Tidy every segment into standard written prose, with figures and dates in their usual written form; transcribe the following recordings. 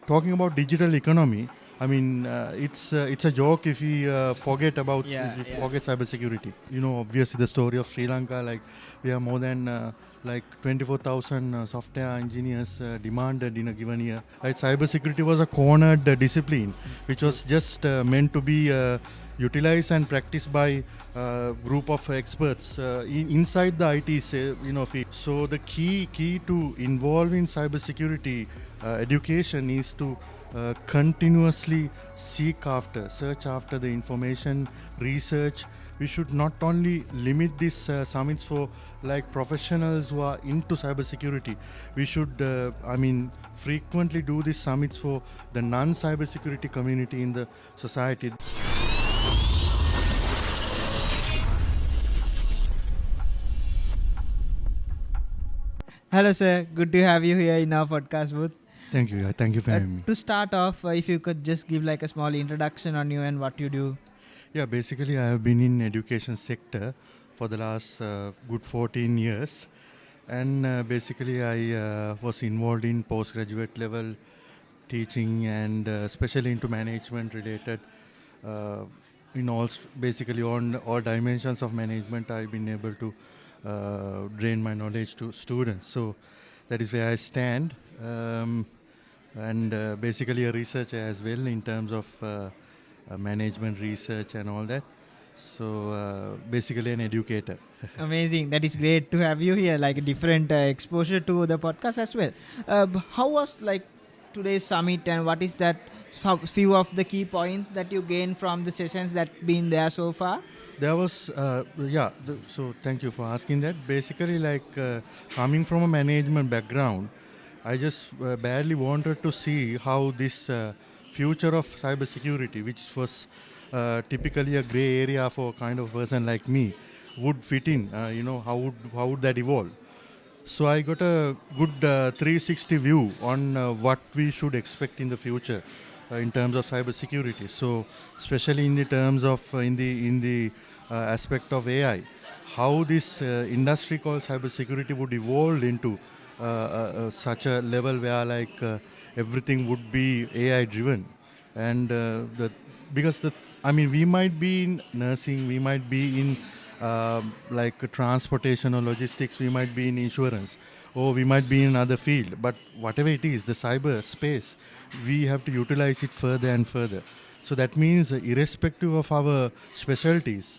talking about digital economy, it's a joke if we forget about if we forget cybersecurity. Obviously the story of Sri Lanka, like we have more than 24,000 software engineers demanded in a given year. Right, cybersecurity was a cornered discipline, which was just meant to be utilized and practiced by group of experts inside the IT field. So the key to involve in cybersecurity education is to continuously search after the information, research. We should not only limit these summits for like professionals who are into cybersecurity. We should, frequently do these summits for the non-cybersecurity community in the society. Hello, sir. Good to have you here in our podcast booth. Thank you. Thank you for having me. To start off, if you could just give like a small introduction on you and what you do. Yeah, basically I have been in education sector for the last good 14 years, and basically I was involved in postgraduate level teaching and especially into management related in basically on all dimensions of management. I've been able to drain my knowledge to students, so that is where I stand. And basically a researcher as well in terms of management research and all that. So basically an educator. Amazing. That is great to have you here, like a different exposure to the podcast as well. How was like today's summit and what is that few of the key points that you gained from the sessions that been there so far? There was, so thank you for asking that. Basically, coming from a management background, I just badly wanted to see how this future of cybersecurity, which was typically a gray area for a kind of person like me, would fit in. How would that evolve? So I got a good 360 view on what we should expect in the future in terms of cybersecurity. So especially in the terms of in the aspect of AI, how this industry called cybersecurity would evolve into such a level where everything would be AI driven, and we might be in nursing, we might be in transportation or logistics, we might be in insurance, or we might be in another field. But whatever it is, the cyber space, we have to utilize it further and further. So that means, irrespective of our specialties,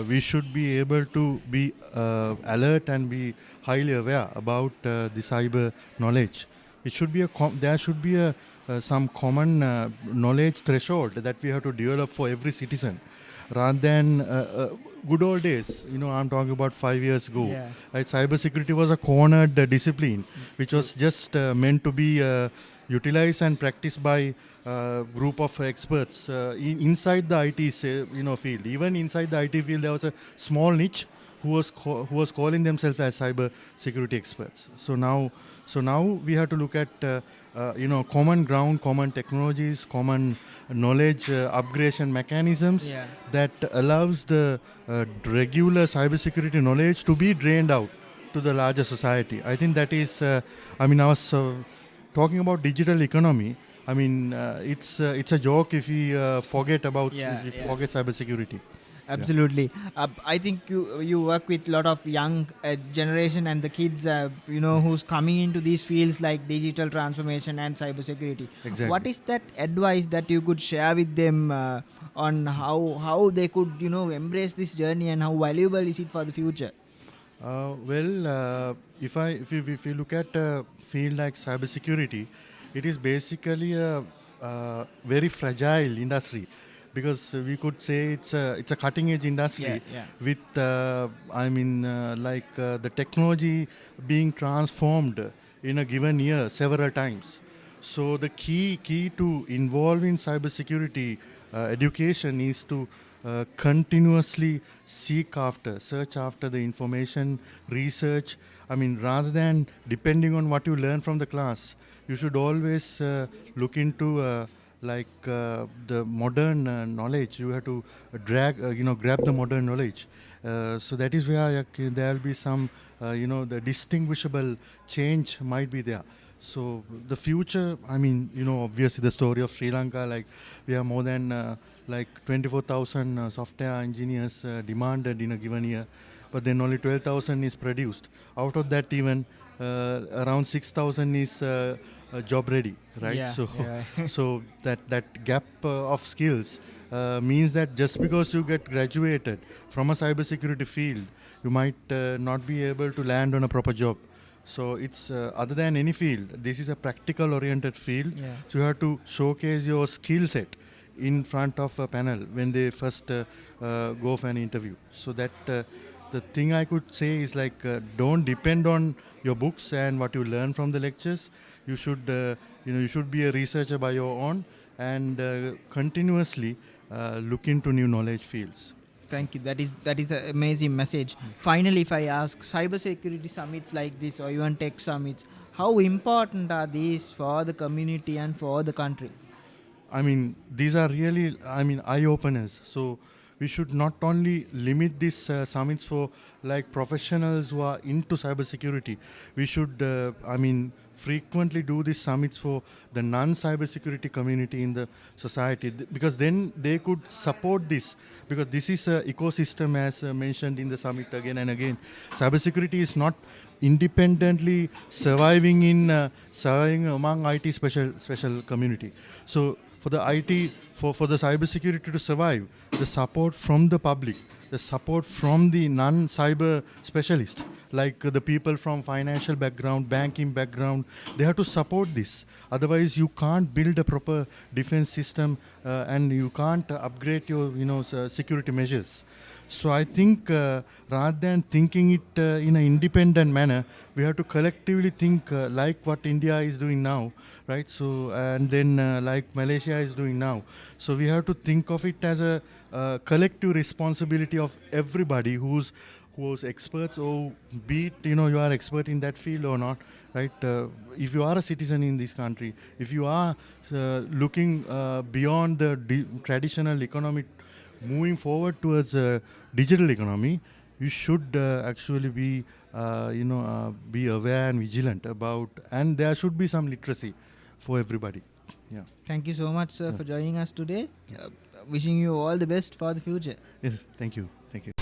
we should be able to be alert and be highly aware about the cyber knowledge. It should be there should be a some common knowledge threshold that we have to develop for every citizen, rather than good old days. I'm talking about 5 years ago. Yeah. Right, cybersecurity was a cornered discipline, which was just meant to be utilized and practiced by group of experts inside the IT field. Even inside the IT field, there was a small niche who was calling themselves as cyber security experts. So now we have to look at common ground, common technologies, common knowledge upgradation mechanisms that allows the regular cybersecurity knowledge to be drained out to the larger society. I think that is. I was talking about digital economy. It's a joke if we forget about forget cybersecurity. Absolutely. I think you work with a lot of young generation and the kids, who's coming into these fields like digital transformation and cybersecurity. Exactly. What is that advice that you could share with them on how they could embrace this journey and how valuable is it for the future? If you look at a field like cybersecurity, it is basically a very fragile industry, because we could say it's a cutting edge industry with the technology being transformed in a given year several times. So the key to involve in cybersecurity education is to continuously search after the information, research. Rather than depending on what you learn from the class, you should always look into the modern knowledge. You have to grab the modern knowledge. So that is where there will be some, the distinguishable change might be there. So the future, I mean, obviously the story of Sri Lanka, like we have more than like 24,000 software engineers demanded in a given year, but then only 12,000 is produced. Out of that, even around 6,000 is job ready, right? Yeah, So, yeah. so that gap of skills means that just because you get graduated from a cybersecurity field, you might not be able to land on a proper job. So it's other than any field, this is a practical oriented field. Yeah. So you have to showcase your skill set in front of a panel when they first go for an interview. So that the thing I could say is like don't depend on your books and what you learn from the lectures. You should you should be a researcher by your own and continuously look into new knowledge fields. Thank you. That is an amazing message. Finally, if I ask, cybersecurity summits like this or even tech summits, how important are these for the community and for the country? I mean, these are really, I mean, eye openers. So we should not only limit these summits for like professionals who are into cybersecurity. We should, I mean, frequently do these summits for the non-cybersecurity community in the society, because then they could support this, because this is a ecosystem as mentioned in the summit again and again. Cybersecurity is not independently surviving among IT special community. So for the IT, for the cybersecurity to survive, the support from the public, the support from the non-cyber specialist, like the people from financial background, banking background, they have to support this. Otherwise, you can't build a proper defense system and you can't upgrade your security measures. So I think rather than thinking it in an independent manner, we have to collectively think like what India is doing now, right? So and then like Malaysia is doing now. So we have to think of it as a collective responsibility of everybody who's experts, or be it you are expert in that field or not, right? If you are a citizen in this country, if you are looking beyond the traditional economic, moving forward towards a digital economy, you should actually be aware and vigilant about, and there should be some literacy for everybody. Yeah. Thank you so much, sir, Yeah. for joining us today. Wishing you all the best for the future. Yes, thank you. Thank you.